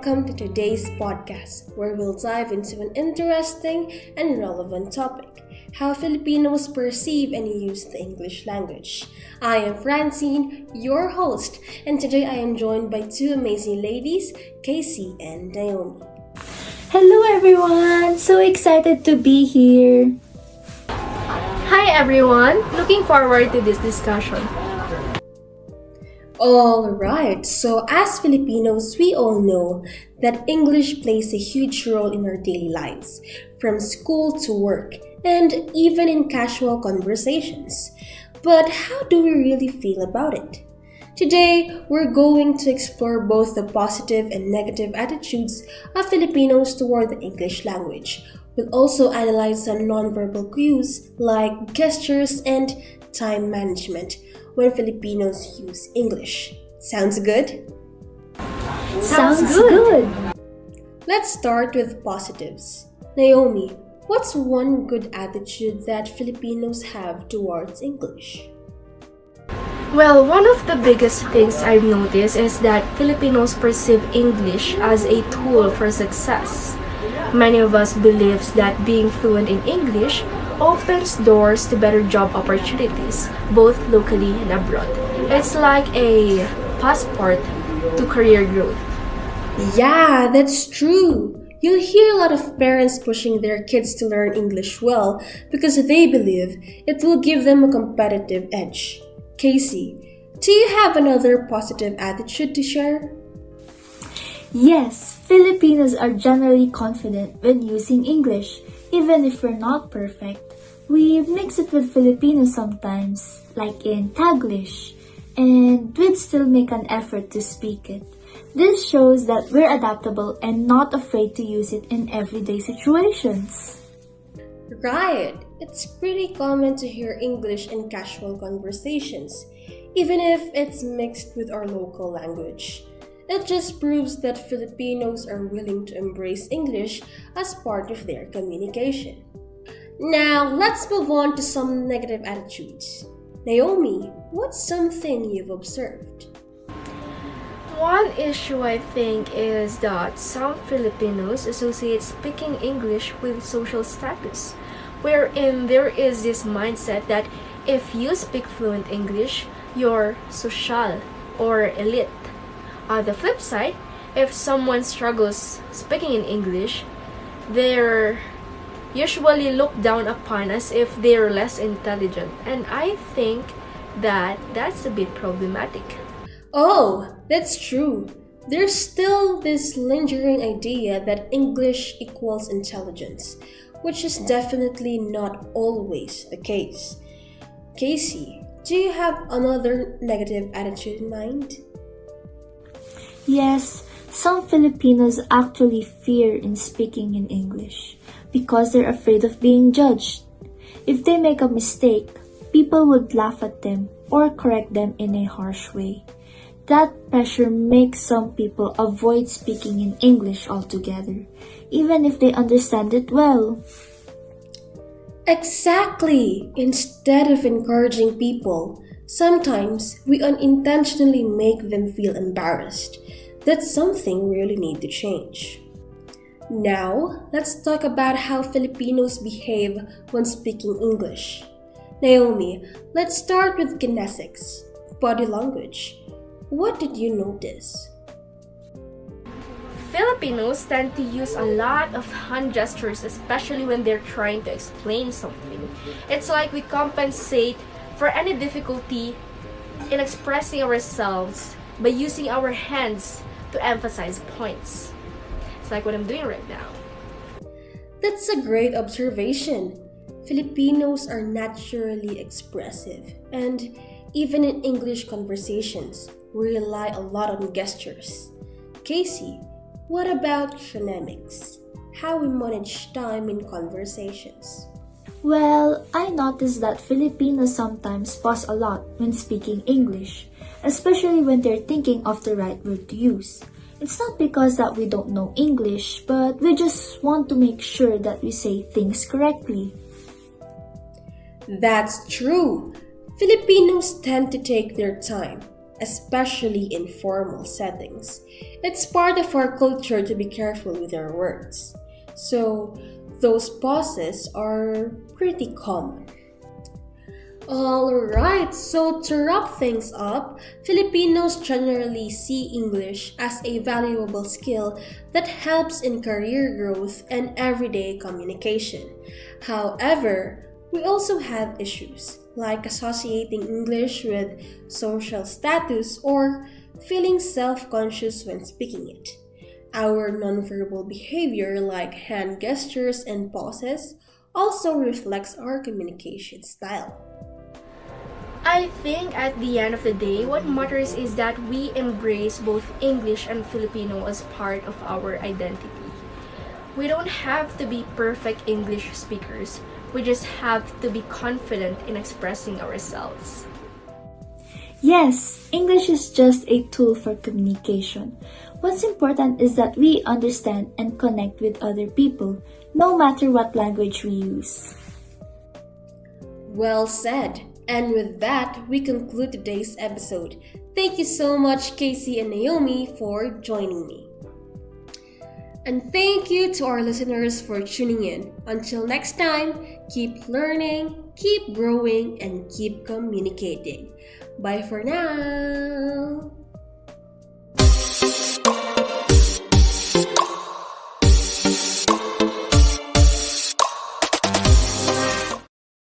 welcome to today's podcast, where we'll dive into an interesting and relevant topic: how Filipinos perceive and use the English language. I am Francine, your host, and today I am joined by two amazing ladies, Casey and Naomi. Hello everyone! So excited to be here! Hi everyone! Looking forward to this discussion. Alright, so as Filipinos, we all know that English plays a huge role in our daily lives, from school to work, and even in casual conversations. But how do we really feel about it? Today, we're going to explore both the positive and negative attitudes of Filipinos toward the English language. We'll also analyze some nonverbal cues like gestures and time management when Filipinos use English. Sounds good? Sounds good! Let's start with positives. Naomi, what's one good attitude that Filipinos have towards English? Well, one of the biggest things I've noticed is that Filipinos perceive English as a tool for success. Many of us believe that being fluent in English opens doors to better job opportunities, both locally and abroad. It's like a passport to career growth. Yeah, that's true. You'll hear a lot of parents pushing their kids to learn English well because they believe it will give them a competitive edge. Casey, do you have another positive attitude to share? Yes, Filipinos are generally confident when using English. Even if we're not perfect, we mix it with Filipino sometimes, like in Taglish, and we'd still make an effort to speak it. This shows that we're adaptable and not afraid to use it in everyday situations. Right, it's pretty common to hear English in casual conversations, even if it's mixed with our local language. It just proves that Filipinos are willing to embrace English as part of their communication. Now, let's move on to some negative attitudes. Naomi, what's something you've observed? One issue I think is that some Filipinos associate speaking English with social status, wherein there is this mindset that if you speak fluent English, you're social or elite. On the flip side, if someone struggles speaking in English, they're usually looked down upon as if they're less intelligent, and I think that that's a bit problematic. Oh, that's true. There's still this lingering idea that English equals intelligence, which is definitely not always the case. Casey, do you have another negative attitude in mind? Yes, some Filipinos actually fear in speaking in English because they're afraid of being judged. If they make a mistake, people would laugh at them or correct them in a harsh way. That pressure makes some people avoid speaking in English altogether, even if they understand it well. Exactly! Instead of encouraging people, sometimes we unintentionally make them feel embarrassed. That's something we really need to change. Now, let's talk about how Filipinos behave when speaking English. Naomi, let's start with kinesics, body language. What did you notice? Filipinos tend to use a lot of hand gestures, especially when they're trying to explain something. It's like we compensate for any difficulty in expressing ourselves by using our hands to emphasize points. It's like what I'm doing right now. That's a great observation. Filipinos are naturally expressive, and even in English conversations, we rely a lot on gestures. Casey, what about phonemics? How we manage time in conversations? Well, I noticed that Filipinos sometimes pause a lot when speaking English, especially when they're thinking of the right word to use. It's not because that we don't know English, but we just want to make sure that we say things correctly. That's true. Filipinos tend to take their time, especially in formal settings. It's part of our culture to be careful with our words. So, those pauses are pretty common. Alright, so to wrap things up, Filipinos generally see English as a valuable skill that helps in career growth and everyday communication. However, we also have issues like associating English with social status or feeling self conscious when speaking it. Our nonverbal behavior, like hand gestures and pauses, also reflects our communication style. I think at the end of the day, what matters is that we embrace both English and Filipino as part of our identity. We don't have to be perfect English speakers, we just have to be confident in expressing ourselves. Yes, English is just a tool for communication. What's important is that we understand and connect with other people, no matter what language we use. Well said. And with that, we conclude today's episode. Thank you so much, Casey and Naomi, for joining me. And thank you to our listeners for tuning in. Until next time, keep learning, keep growing, and keep communicating. Bye for now.